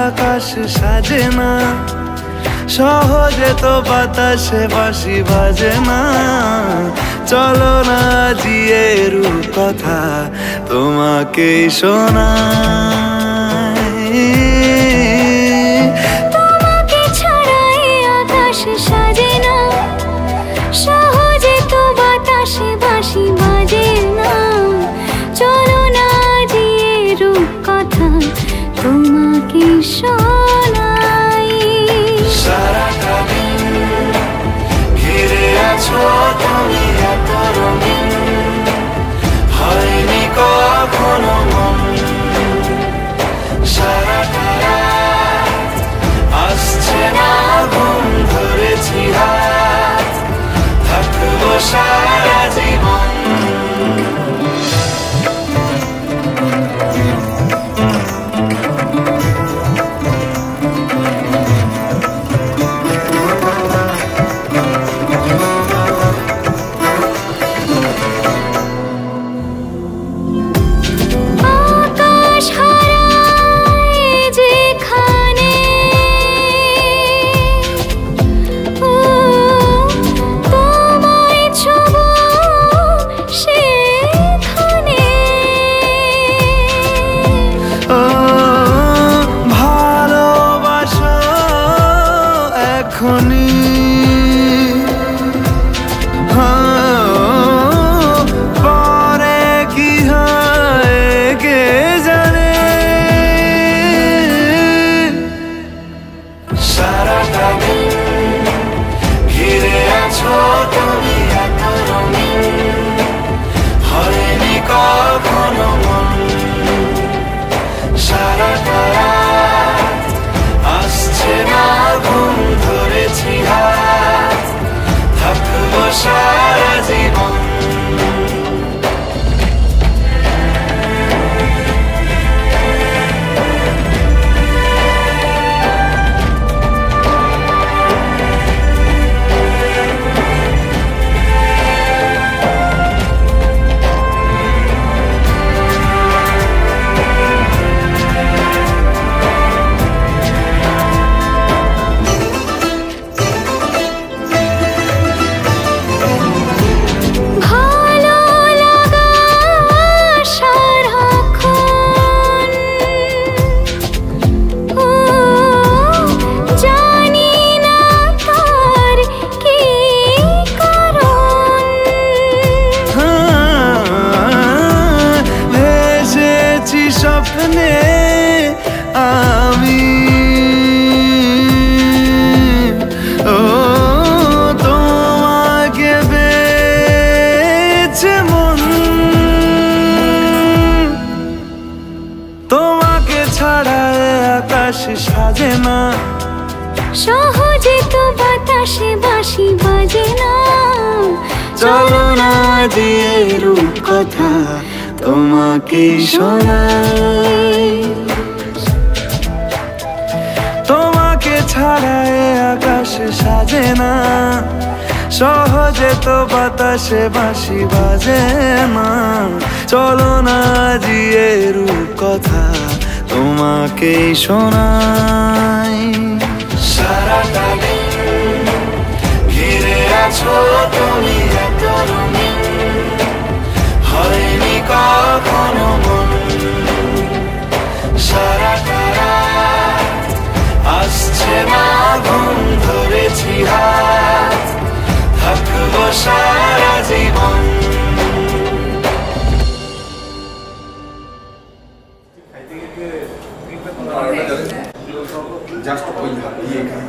আকাশ সাজে না, সহজে তো বাতাসে বাঁশি বাজে না। চলো না জিয়ে রূপকথা তোমাকেই শোনাই। তোমাকে ছাড়া আকাশ সাজে না, সহজে তো বাতাসে বাঁশি বাজে না। চলো না জিয়ে রূপকথা তোমাকে শোনাই। সারাটা দিন ঘিরে আছো তুমি এত রঙিন, হয়নি কখনো মন। সারাটা রাত আসছে না ঘুম, ধরেছি হাত, থাকবো সারা জীবন। পরে কি হয় কে জানে। সারাটা দিন ঘিরে আছো তুমি এত রঙিন, হয়নি কখনো মন। সারাটা রাত আসছে না ঘুম, ধরেছি হাত, থাকবো সারা জীবন। স্বপ্নে আমি তোমাকে পেয়েছে মন। তোমাকে ছাড়া আকাশ সাজে না, সহজে তো বাতাসে বাঁশি বাজে না। চলো না দিয়ে রূপকথা তোমাকে শোনাই। তোমাকে ছাড়া আকাশ সাজে না, সহজে তো বাতাসে বাঁশি বাজে না। চলো না দিয়ে রূপকথা তোমাকে শোনাই। সারাটা দিন ঘিরে আছো তুমি এত রঙিন, হয়নি কখনো মন। সারাটা রাত আসছে না ঘুম, ধরেছি হাত, থাকবো সারা জীবন। জাস্ট ওই এখানে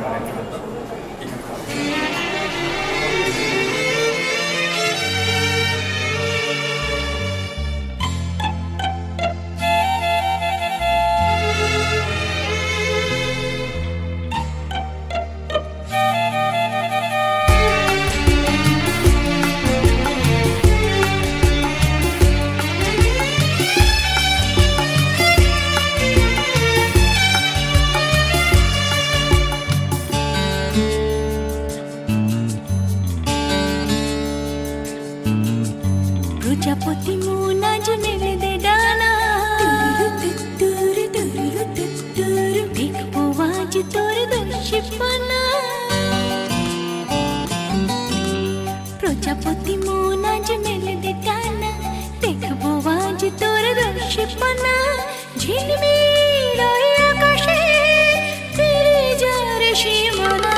প্রজাপতি মন আজ মেলে দে ডানা, দেখ শিপনা ঝিলমিল আকাশে ফিরে যার সীমানা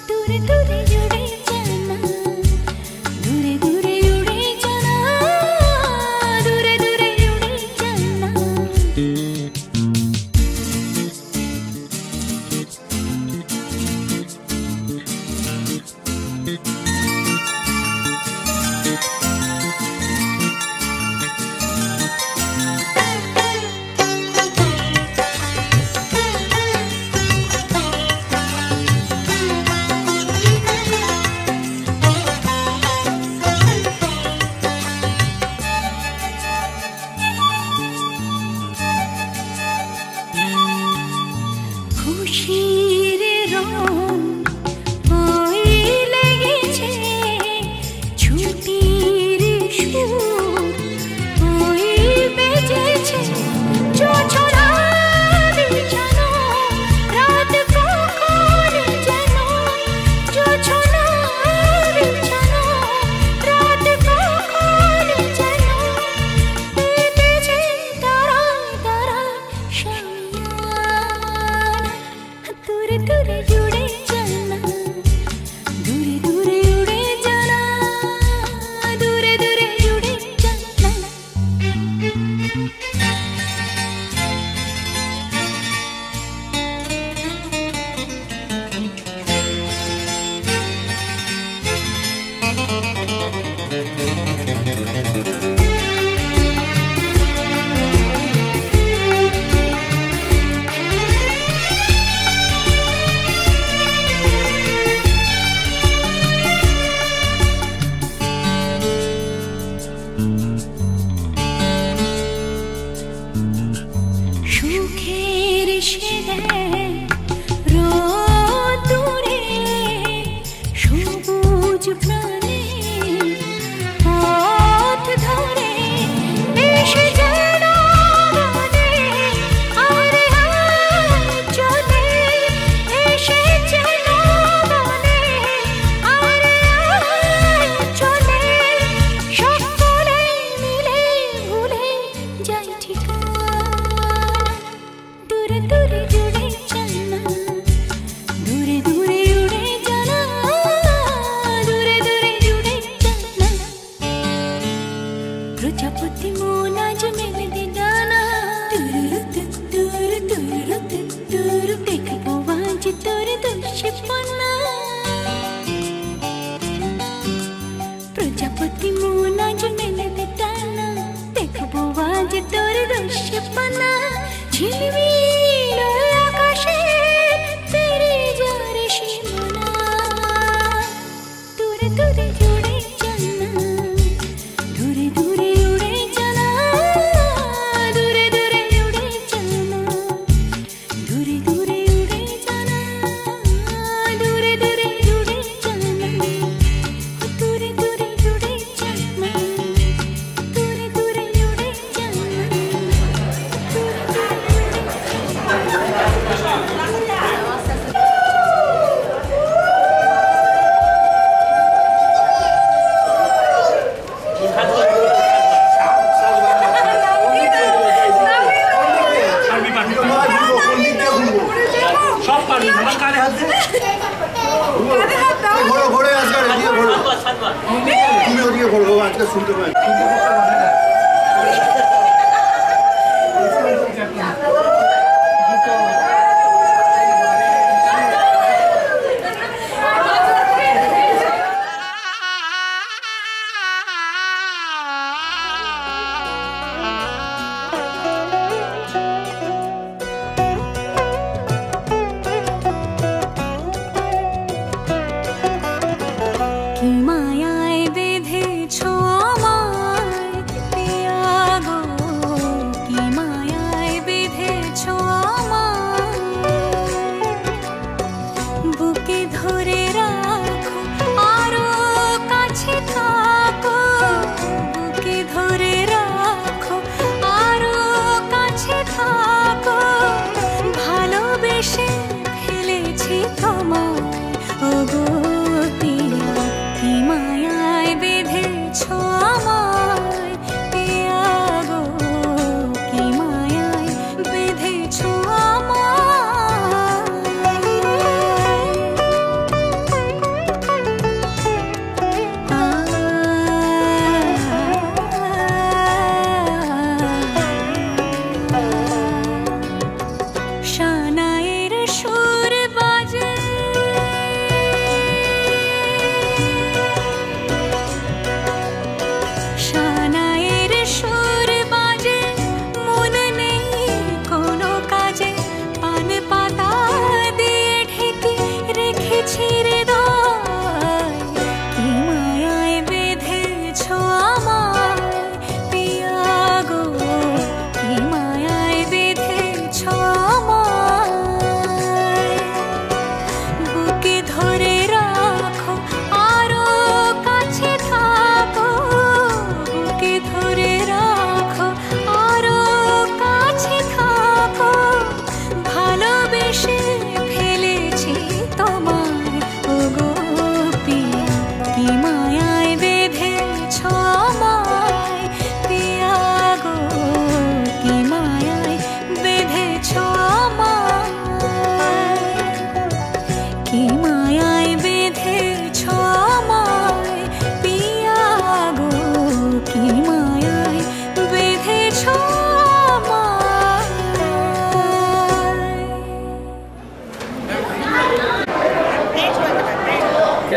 দূরে দূরে উড়ে জানা দূরে দূরে উড়ে জানা দূরে দূরে উড়ে জানা খুশির রং ওই লেগেছে ছুটির সুর ওই বেজেছে জোছনা বিছানো রাত কখন যেন জোছনা বিছানো রাত কখন যেন বেজেছে তারা তারা দূরে দূরে উড়ে জানা দূরে দূরে উড়ে জানা দূরে দূরে উড়ে জানা সুখের রোদুরে সবুজ প্রাণে পথ ধরে এসে যেন বনে আরে চলে এসে যেন বনে আরে চলে সকলে মিলে ভুলে যাই ঠিকানা দূরে দূরে উড়ে জানা দূরে দূরে উড়ে জানা দূরে দূরে উড়ে জানা প্রজাপতি মন আজ মেলে দে ডানা তুর দেখবো আজ তোর দুঃস্বপ্না প্রজাপতি মন আজ মেলে দে ডানা দেখবো আজ তোর দুঃস্বপ্না ঝিলমিল আকাশে ফিরে যার সীমানা দূরে দূরে উড়ে জানা দূরে দূরে উড়ে জানা দূরে দূরে উড়ে জানা দূরে দূরে উড়ে জানা দূরে দূরে উড়ে জানা দূরে দূরে উড়ে জানা দূরে দূরে উড়ে জানা তুমি ওদিকে ঘোরো আজকে শুনতে পাই মায়ায় বেঁধেছ আমায়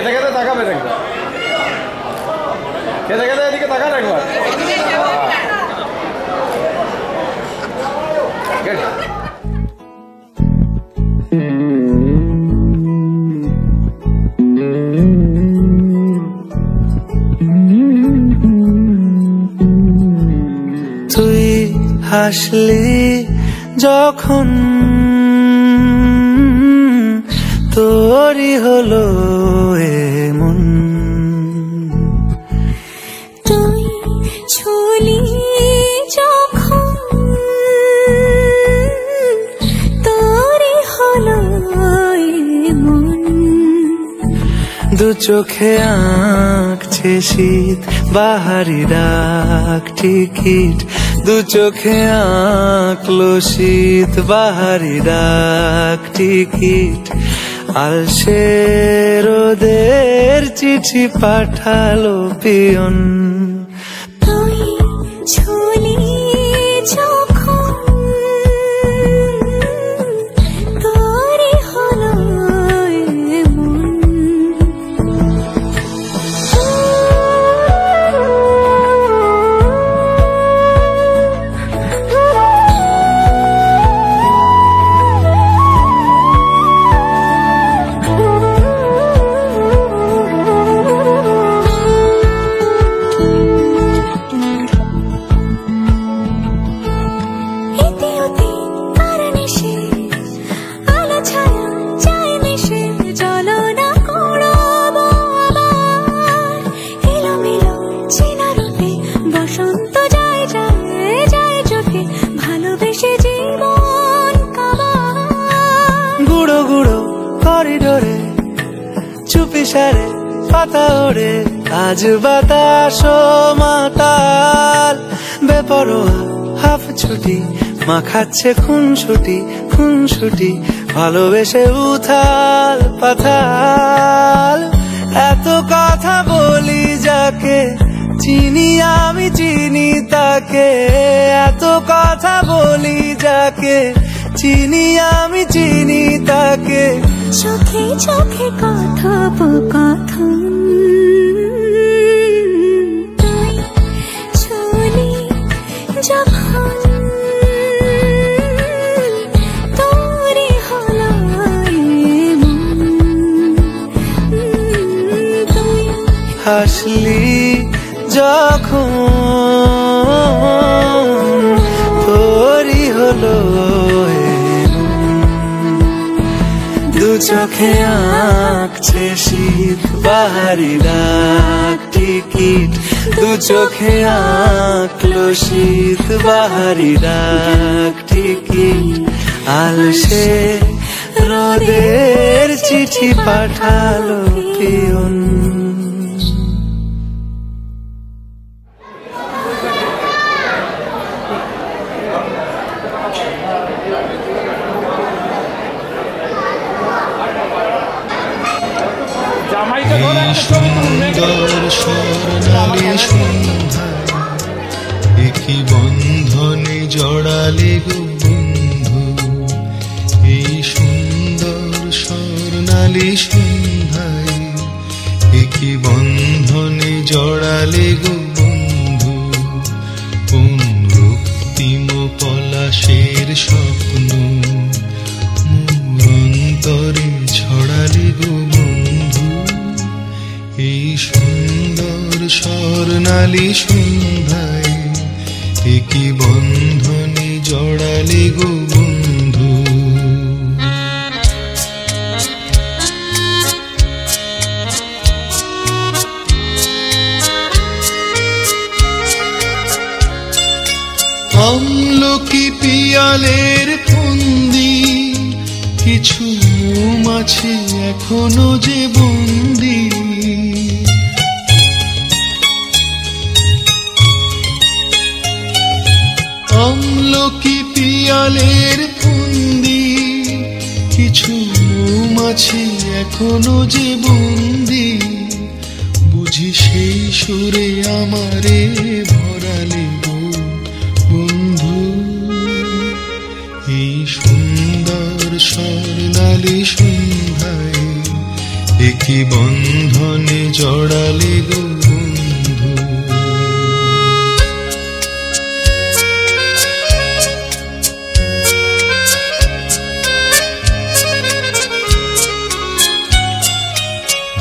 খেতে খেতে তাকাবেন একবার, খেতে খেতে এদিকে তাকান একবার। তুই হাসলি যখন তোরই হলো এমন, তুই ছুলি যখন তোরই হলো এমন। দু চোখে আঁকছে শীত বাহারি ডাক টিকিট, দু চোখে আঁকলো শীত বাহারি ডাক টিকিট। আলসে রোদের চিঠি পাঠালো পিয়ন, তুই ছুলি যখন তোরই হলো এমন। গুঁড়ো গুঁড়ো করিডোরে চুপি সারে পাতা ওড়ে, আজ বাতাস মাতাল বেপরোয়া হাফ ছুটি, মাখাচ্ছে খুনসুটি খুনসুটি, ভালোবেসে উথাল পাথাল। এত কথা বলি যাকে চিনি আমি চিনি তাকে, এত কথা বলি যাকে চিনি আমি চিনি তাকে। চোখে চোখে কথোপকথন, তুই ছুলি যখন তোরই হলো এমন। তুই হাসলি যখন তোরই হলো দু চোখে আঁকছে শীত বাহারি ডাক টিকিট, দু চোখে আঁকলো শীত বাহারি ডাক টিকিট। আলসে রোদের চিঠি পাঠালো পিয়ন। একই বন্ধনে জড়ালে গো বন্ধু, এই সুন্দর স্বর্ণালী সন্ধ্যায়। একই বন্ধনে জড়ালে গো বন্ধু, কোন রক্তিম পলাশের স্বপ্ন মোর অন্তরে ছড়ালে গো বন্ধু। এই সুন্দর স্বর্ণালী সন্ধ্যায় একই বন্ধনে জড়ালে গো বন্ধু। আমলকি পিয়ালের ফন্দি, কিছু মৌমাছি এখনো যে বন্দি। আমলকি পিয়ালের ফন্দি, কিছু মৌমাছি এখনো যে বন্দি। বুঝি সেই সুরে আমারে ভরালে গো বন্ধু। এই সুন্দর স্বর্ণালী সন্ধ্যায় কি বন্ধনে জড়ালে গো বন্ধু।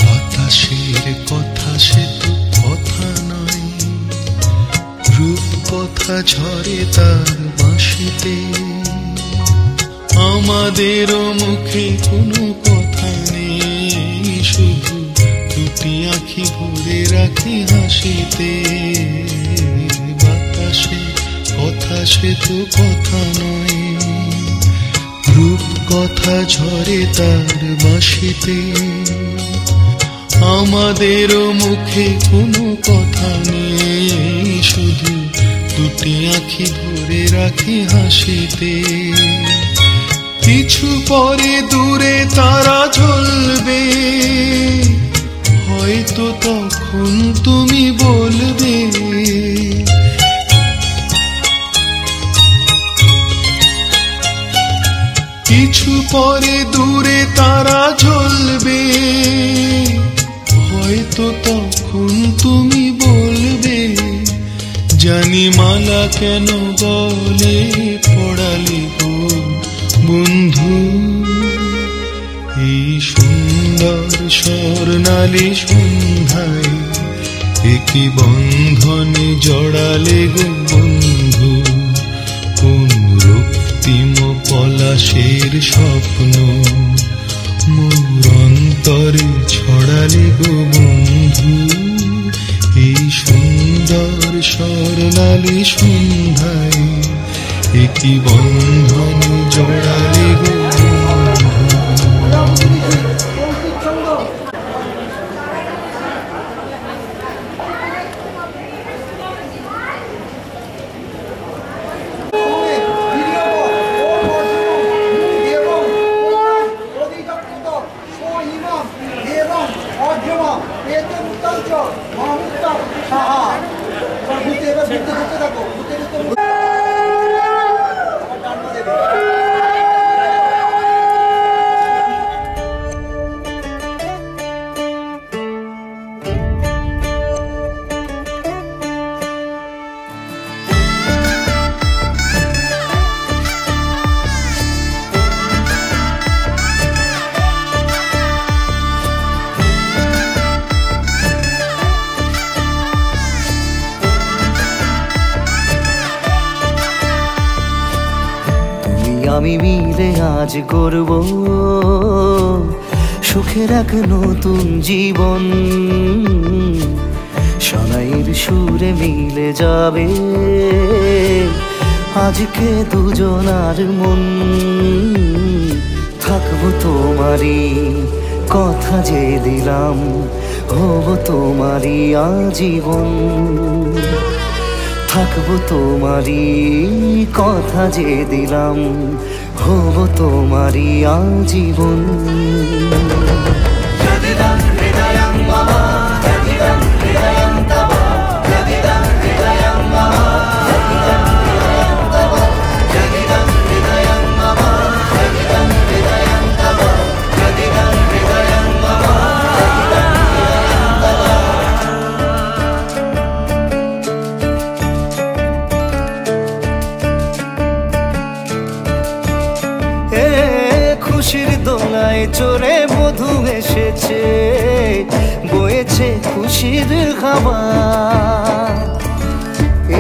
বাতাসের কথা সে তো কথা নয়, রূপ কথা ঝরে তার বাঁশিতে। আমাদেরও মুখে কোনো কথা নেই, শুধু দুটি আঁখি ভরে রাখি হাসিতে। বাতাসে কথা সে তো কথা নয়, রূপ কথা ঝরে তার বাঁশিতে। আমাদেরও মুখে কোনো কথা নেই, শুধু দুটি আঁখি ভরে রাখি হাসিতে। কিছু পরে দূরে তারা জ্বলবে, হয়তো তখন তুমি বলবে কিছু পরে দূরে তারা জ্বলবে, হয়তো তখন তুমি বলবে জানি মালা কেন গলে পড়ালে গো বন্ধু। এই সুন্দর স্বর্ণালী সন্ধ্যায় একই বন্ধনে জড়ালে গো বন্ধু। কোন রক্তিম পলাশের স্বপ্ন মোর অন্তরে ছড়ালে গো বন্ধু। এই সুন্দর স্বর্ণালী সন্ধ্যায় একই বন্ধনে জড়ালে গো বন্ধু। আমি মিলে আজ গড়ব সুখের এক নতুন জীবন। শোনাইয়ের সুরে মিলে যাবে আজকে দুজনার মন। থাকবো তোমারই কথা যে দিলাম, হব তোমারই আজীবন। থাকবো তোমারই কথা যে দিলাম, হব তোমারই আজীবন। খুশির দোলায় চড়ে বধূ এসেছে, বয়েছে খুশির খাবার।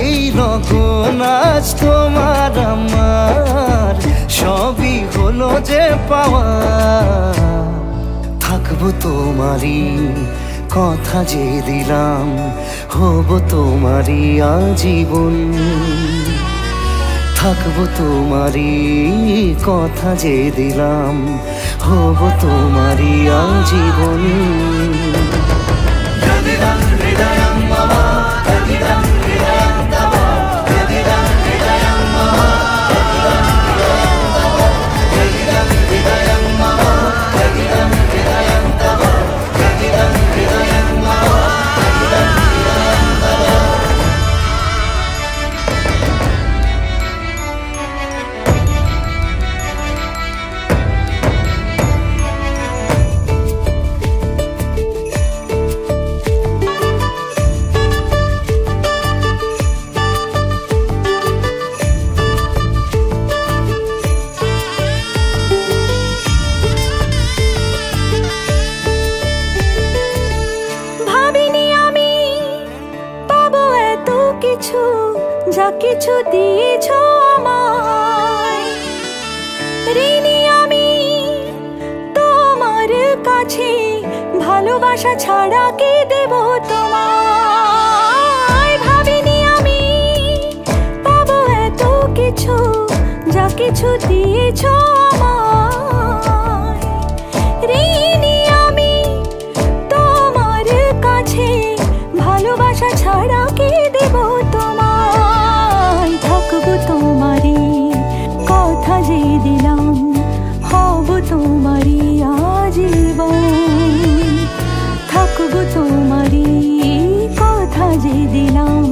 এই রকম আজ তোমার আমার সবই হলো যে পাওয়া। থাকবো তোমারই কথা যে দিলাম, হব তোমারই আজীবন। থাকবো তোমারই কথা যে দিলাম, হব তোমারই আজীবন। যা কিছু দিয়েছ আমায়, ঋণী আমি তোমার কাছে, ভালোবাসা ছাড়া কি দেব তোমায়। ভাবিনি আমি পাবো এত কিছু, যা কিছু দিয়েছ আমায়, ঋণী আমি তোমার কাছে, ভালোবাসা ছাড়া কি দেব তোমায়। থাকবো তোমারই কথা যে দিলাম, হব তোমারই আজীবন। থাকবো তোমারই কথা যে দিলাম,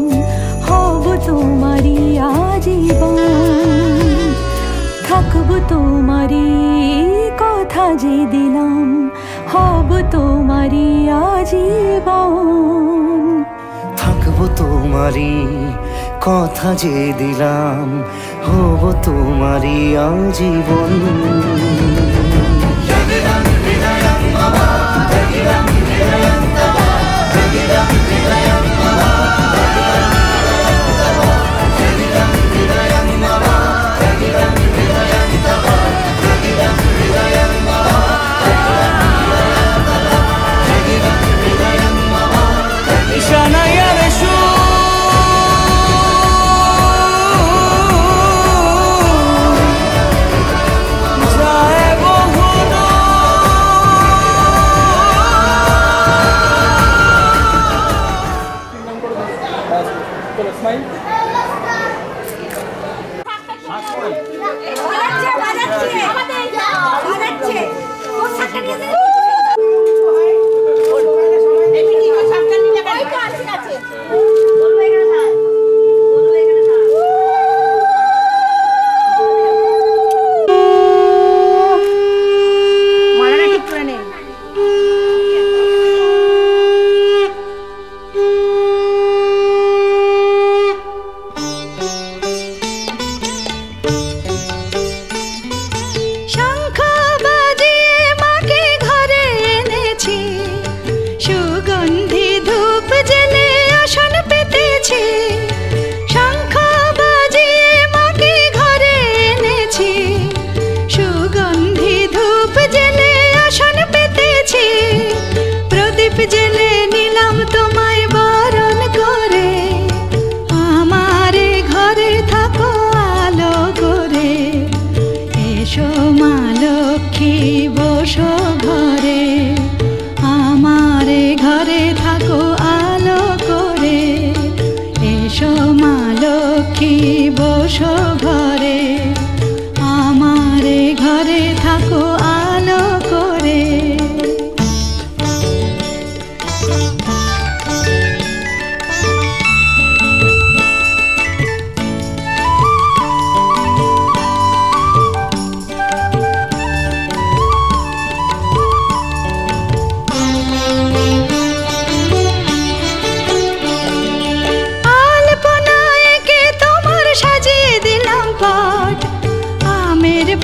হব তোমারই আজীবন। থাকবো তোমারই কথা যে দিলাম, হব তোমারই আজীবন। থাকবো তোমারই কথা যে দিলাম, হব তোমারই আজীবন।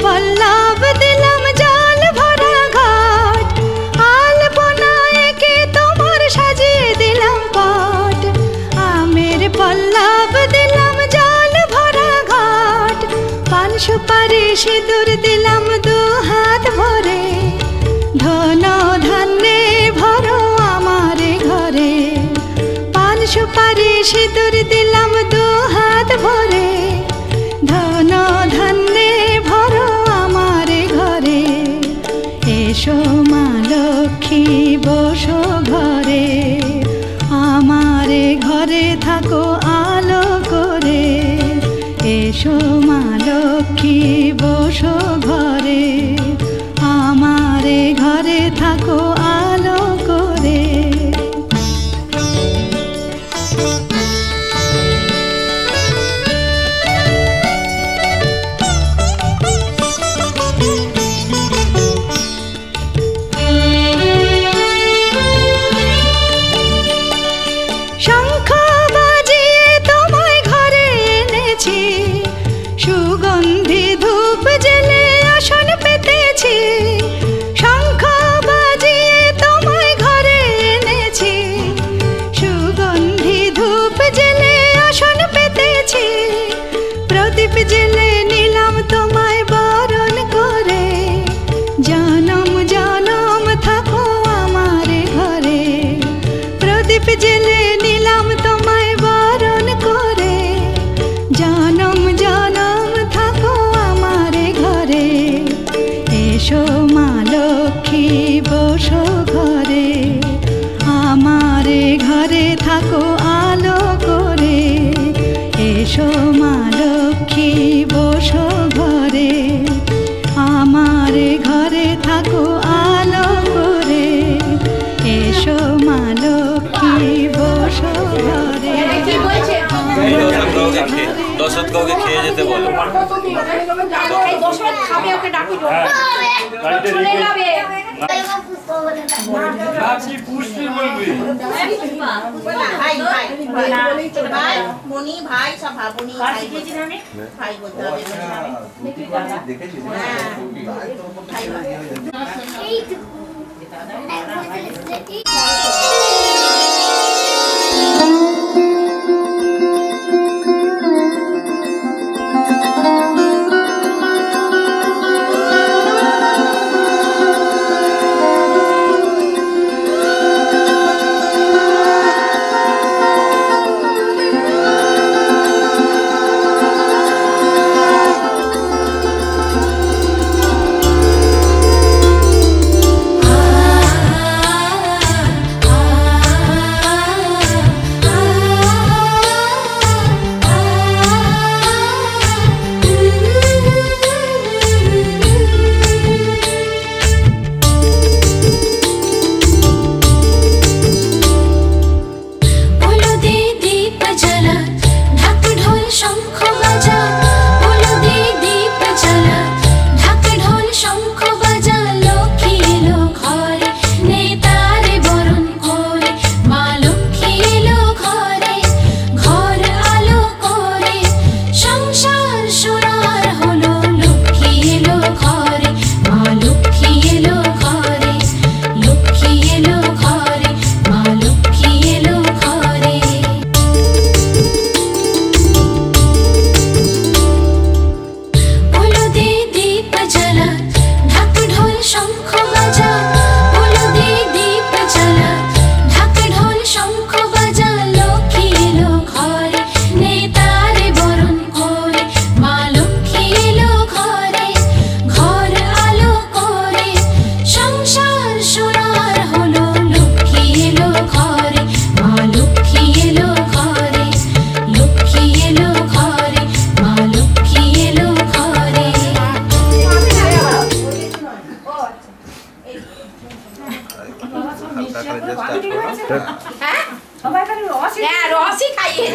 পল্লব দিলাম জল ভরা ঘাট, আলপনা এঁকে তোমার সাজিয়ে দিলাম পট। আমের পল্লব দিলাম জল ভরা ঘাট, পান সুপারি সিঁদুর দিলাম দু হাত ভরে। ধন ধান্যে ভরো আমার ঘরে, পান সুপারি সিঁদুর দিলাম দু হাত ভরে। ধন ধান্যে ভরো আমার ঘরে, এসো মা লক্ষ্মী বসো ঘরে। আমার ঘরে থাকো আলো করে, এসো মা লক্ষ্মী বসো ঘরে। আমার ঘরে থাকো আলো করে। শঙ্খ বাজিয়ে তোমায় ঘরে এনেছি, সুগন্ধি ধূপ প্রদীপ জেলে নিলাম তোমায় বরণ করে, জনম জনম থাকো আমারে ঘরে। এসো মা লক্ষ্মী বসো ঘরে, আমারে ঘরে থাকো আলো করে। এসো মা লক্ষ্মী বসো ঘরে, আমারে ঘরে থাকো আলো করে। এসো মা লক্ষ্মী বসো ঘরে। দশরথ কাউকে খেয়ে যেতে বলো। মনি ভাই সব ভাবনি ভাই ভাই বলতে হবে। রসই খাইয়ে